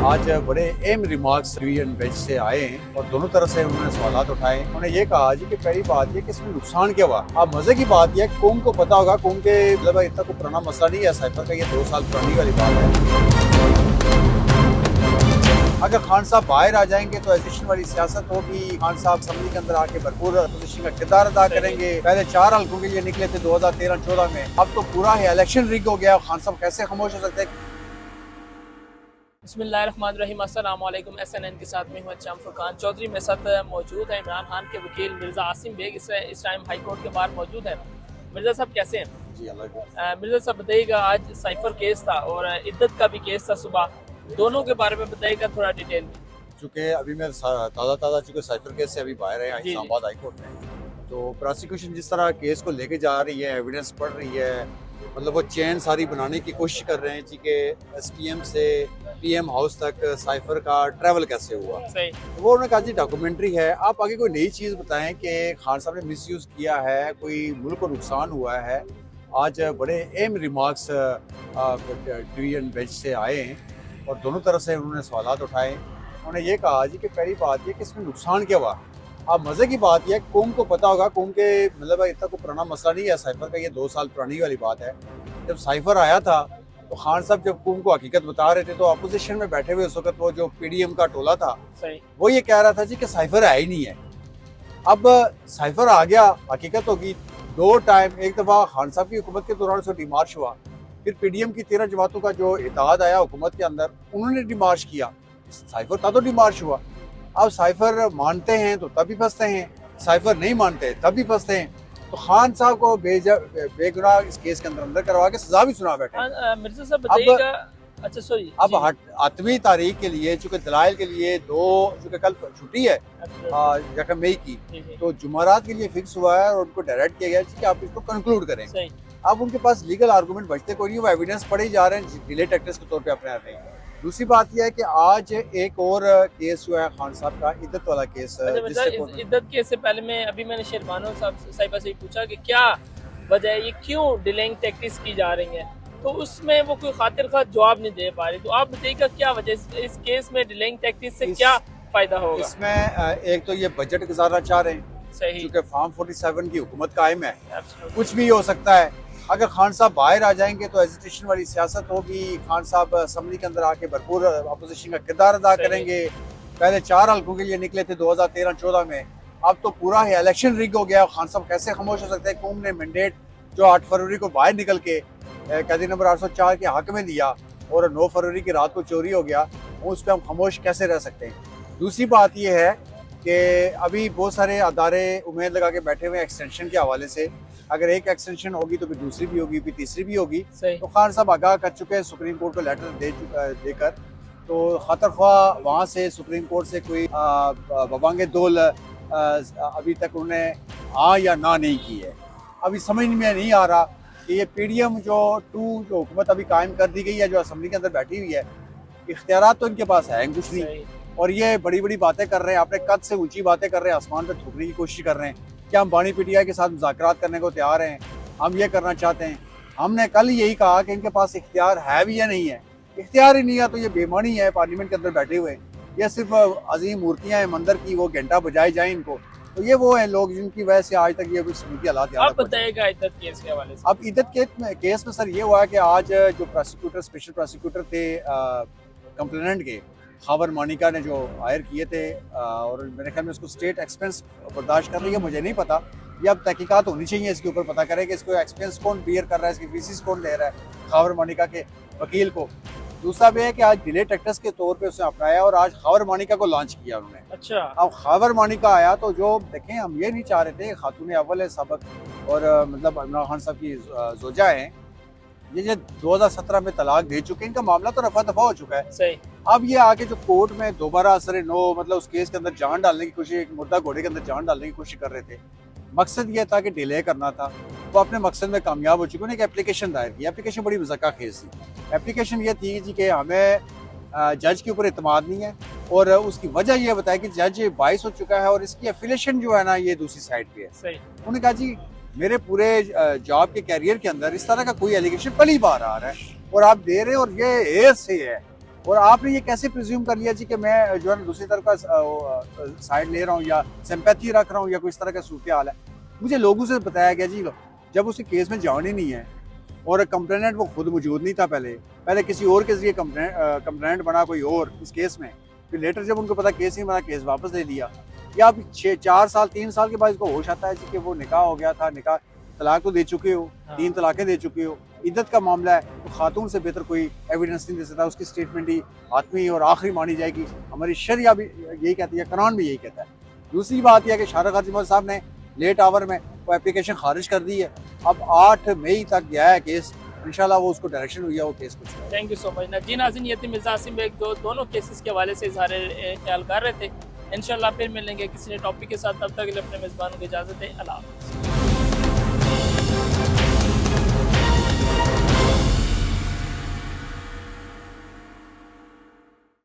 आज बड़े अहम रिमार्क्स डिवीजन बेंच से आए हैं और दोनों तरफ से उन्होंने सवाल उठाए। उन्होंने ये कहा जी कि पहली बात ये कि इसमें नुकसान क्या हुआ। अब मजे की बात यह कौम को पता होगा, कौम के मतलब इतना कोई पुराना मसला नहीं है साइफर का, ये 2 साल पुरानी वाली बात है। अगर खान साहब बाहर आ जाएंगे तो एजुकेशन वाली सियासत होगी। खान साहब असम्बली के अंदर आके भरपूर अपोजिशन का किरदार अदा करेंगे। पहले 4 हल्कों के लिए निकले थे 2013-14 में, अब तो पूरा ही इलेक्शन रिग हो गया। खान साहब कैसे खामोश हो सकते हैं। बिस्मिल्लाहिर्रहमानिर्रहीम, अस्सलाम वालेकुम। SNN के साथ में हूँ अच्छा फुरकान चौधरी। मेरे साथ मौजूद है इमरान खान के वकील मिर्ज़ा आसिम बेग, इस टाइम हाई कोर्ट के बाहर मौजूद है। मिर्ज़ा साहब कैसे हैं? जी मिर्ज़ा साहब बताइएगा, आज साइफर केस था और इद्दत का भी केस था सुबह, दोनों के बारे में बताइएगा थोड़ा डिटेल में। चूँकि अभी मैं ताज़ा चूँकि साइफर केस से अभी बाहर है जी। इस्लामाबाद हाई कोर्ट में, तो प्रोसिक्यूशन जिस तरह केस को लेके जा रही है, एविडेंस पढ़ रही है, मतलब वो चेन सारी बनाने की कोशिश कर रहे हैं जी कि SPM से PM हाउस तक साइफर का ट्रैवल कैसे हुआ। सही। तो वो उन्होंने कहा जी डॉक्यूमेंट्री है, आप आगे कोई नई चीज़ बताएं कि खान साहब ने मिसयूज़ किया है, कोई मुल्क को नुकसान हुआ है। आज बड़े अहम रिमार्क्स डिवीजन बेंच से आए हैं और दोनों तरफ से उन्होंने सवाल उठाए। उन्होंने ये कहा जी कि पहली बात ये कि इसमें नुकसान क्या हुआ। अब मज़े की बात यह कौम को पता होगा, कौम के मतलब इतना कोई पुराना मसला नहीं है साइफर का, ये 2 साल पुरानी वाली बात है। जब साइफर आया था तो खान साहब जब कौम को हकीकत बता रहे थे तो अपोजिशन में बैठे हुए उस वक्त वो जो PDM का टोला था सही। वो ये कह रहा था जी कि साइफर है ही नहीं है। अब साइफर आ गया, हकीकत होगी। 2 टाइम, एक दफ़ा खान साहब की हुकूमत के दौरान उसको डिमार्च हुआ, फिर PDM की 13 जमातों का जो इत्तेहाद आया हुकूमत के अंदर, उन्होंने डिमार्च किया। साइफर था तो डिमार्च हुआ। अब साइफर मानते हैं तो तभी फंसते हैं, साइफर नहीं मानते तभी फंसते हैं। तो खान साहब को बेगुनाह इस केस के अंदर करवा के सजा भी सुना बैठे। मिर्ज़ा साहब बताइएगा, अच्छा सॉरी, अब 8वीं तारीख के लिए चूंकि दलाइल के लिए चूंकि कल छुट्टी है 1 मई की, तो जुमेरात के लिए फिक्स हुआ है और उनको डायरेक्ट किया गया कि आप इसको कंक्लूड करें। अब उनके पास लीगल आर्गूमेंट बचते कोई नहीं, वो एविडेंस पढ़े जा रहे हैं डिले टैक्टिक्स के तौर पे अपने आप में। दूसरी बात यह है कि आज एक और केस हुआ है खान साहब का, इद्दत वाला केस। इद्दत केस से पहले मैंने शेरबानो साहिबा से पूछा कि क्या वजह है, ये क्यों डिलेइंग टैक्टिक्स की जा रही हैं, तो उसमें वो कोई खातिर खा जवाब नहीं दे पा रही। तो आप बताइएगा क्या वजह, इस केस में डिलेइंग टैक्टिक्स से क्या फायदा होगा? इसमें एक तो ये बजट गुजारना चाह रहे हैं, सही, क्योंकि फॉर्म 47 की हुकूमत कायम है, कुछ भी हो सकता है। अगर खान साहब बाहर आ जाएंगे तो एजुकेशन वाली सियासत होगी। खान साहब असम्बली के अंदर आके भरपूर अपोजिशन का किरदार अदा करेंगे। पहले 4 हल्कों के लिए निकले थे 2013-14 में, अब तो पूरा ही इलेक्शन रिग हो गया। खान साहब कैसे खामोश हो सकते हैं। कौम ने मैंडेट जो 8 फरवरी को बाहर निकल के कैदी नंबर 804 के हक में दिया और 9 फरवरी की रात को चोरी हो गया, उस पर हम खामोश कैसे रह सकते हैं। दूसरी बात यह है कि अभी बहुत सारे अदारे उम्मीद लगा के बैठे हुए एक्सटेंशन के हवाले से। अगर एक एक्सटेंशन होगी तो फिर दूसरी भी होगी, फिर तीसरी भी होगी। तो खान साहब आगाह कर चुके हैं सुप्रीम कोर्ट को लेटर देकर, तो खतर ख्वाह वहाँ से सुप्रीम कोर्ट से कोई बबांगे दोल अभी तक उन्हें हाँ या ना नहीं की है। अभी समझ में नहीं आ रहा कि ये PDM जो हुकूमत अभी कायम कर दी गई है, जो असम्बली के अंदर बैठी हुई है, इख्तियारात तो इनके पास है कुछ नहीं, और ये बड़ी बड़ी बातें कर रहे हैं, अपने कद से ऊंची बातें कर रहे हैं, आसमान पे थूकने की कोशिश कर रहे हैं कि हम बानी PTI के साथ मुज़ाकरात करने को तैयार हैं, हम ये करना चाहते हैं। हमने कल यही कहा कि इनके पास इख्तियार है भी या नहीं है। इख्तियार ही नहीं है तो ये बेमानी है पार्लियामेंट के अंदर बैठे हुए। ये सिर्फ अजीम मूर्तियाँ हैं मंदिर की, वो घंटा बजाए जाए इनको, तो ये वो हैं लोग जिनकी वजह से आज तक ये सूरत हालात। आप बताइएगा इद्दत केस के हवाले से। अब इद्दत केस में सर ये हुआ कि आज जो प्रोसिक्यूटर, स्पेशल प्रोसिक्यूटर थे कंप्लेनेंट के, खावर मानिका ने जो हायर किए थे, और मेरे ख्याल में उसको स्टेट एक्सपेंस बर्दाश्त कर रही है, मुझे नहीं पता। ये अब तहकीकात होनी चाहिए इसके ऊपर, पता करें कि इसको एक्सपेंस कौन बियर कर रहा है, इसकी फीसिस कौन दे रहा है खावर मानिका के वकील को। दूसरा भी है कि आज डिले टैक्टिक्स के तौर पे उसने अपनाया और आज खावर मानिका को लॉन्च किया उन्होंने। अच्छा, अब खावर मानिका आया तो जो देखें, हम ये नहीं चाह रहे थे, खातून अव्वल है सबक, और मतलब इमरान खान साहब की जोजा है, ये 2017 में तलाक दे चुके हैं, इनका मामला तो रफा दफा हो चुका है। सही। अब ये आके जो कोर्ट में दोबारा असर नो, मतलब उस केस के अंदर जान डालने की कोशिश, एक मुर्दा घोड़े के अंदर जान डालने की कोशिश कर रहे थे। मकसद ये था कि डिले करना था, वो अपने मकसद में कामयाब हो चुके हैं। एक एप्लीकेशन दायर की, एप्लीकेशन बड़ी मज़ाका खेज थी। एप्लीकेशन ये थी जी कि हमें जज के ऊपर इत्मीनान नहीं है, और उसकी वजह ये बताया कि जज 22 हो चुका है और इसकी एफिलेशन जो है ना ये दूसरी साइड पे है। सही। उन्होंने कहा जी मेरे पूरे जॉब के कैरियर के अंदर इस तरह का कोई एलिगेशन पहली बार आ रहा है और आप दे रहे हैं, और ये एज से है और आपने ये कैसे प्रिज्यूम कर लिया जी कि मैं जो है ना दूसरी तरफ का साइड ले रहा हूँ या सिंपैथी रख रहा हूँ या कोई इस तरह का सूरत हाल है। मुझे लोगों से बताया गया जी जब उसे केस में जान ही नहीं है और कंप्लेनेंट वो खुद मौजूद नहीं था, पहले किसी और के जरिए कंप्लेनेंट बना कोई और इस केस में, फिर लेटर जब उनको पता केस नहीं बना केस वापस ले लिया, या अब 4 साल 3 साल के बाद इसको होश आता है जी कि वो निकाह हो गया था, निकाह तलाक तो दे चुके हो, 3 तलाकें दे चुके हो, इद्दत का मामला है, तो खातून से बेहतर कोई एविडेंस नहीं दे सकता, उसकी स्टेटमेंट ही आत्मी और आखिरी मानी जाएगी। हमारी शरिया भी यही कहती है, कुरान भी यही कहता है। दूसरी बात यह है कि शाहरुख खान साहब ने लेट आवर में वो एप्लीकेशन खारिज कर दी है। अब 8 मई तक गया है केस, इंशाल्लाह वो उसको डायरेक्शन हुई है वो केस कुछ। थैंक यू सो मच जी। नाज़रीन, ये थे मिर्ज़ा आसिम बेग जो दोनों केसेस के हवाले से इज़हार ख्याल कर रहे थे। इंशाल्लाह फिर मिलेंगे किसी ने टॉपिक के साथ, तब तक के लिए अपने मेज़बानों को इजाज़त दें। अल्लाह हाफ़िज़।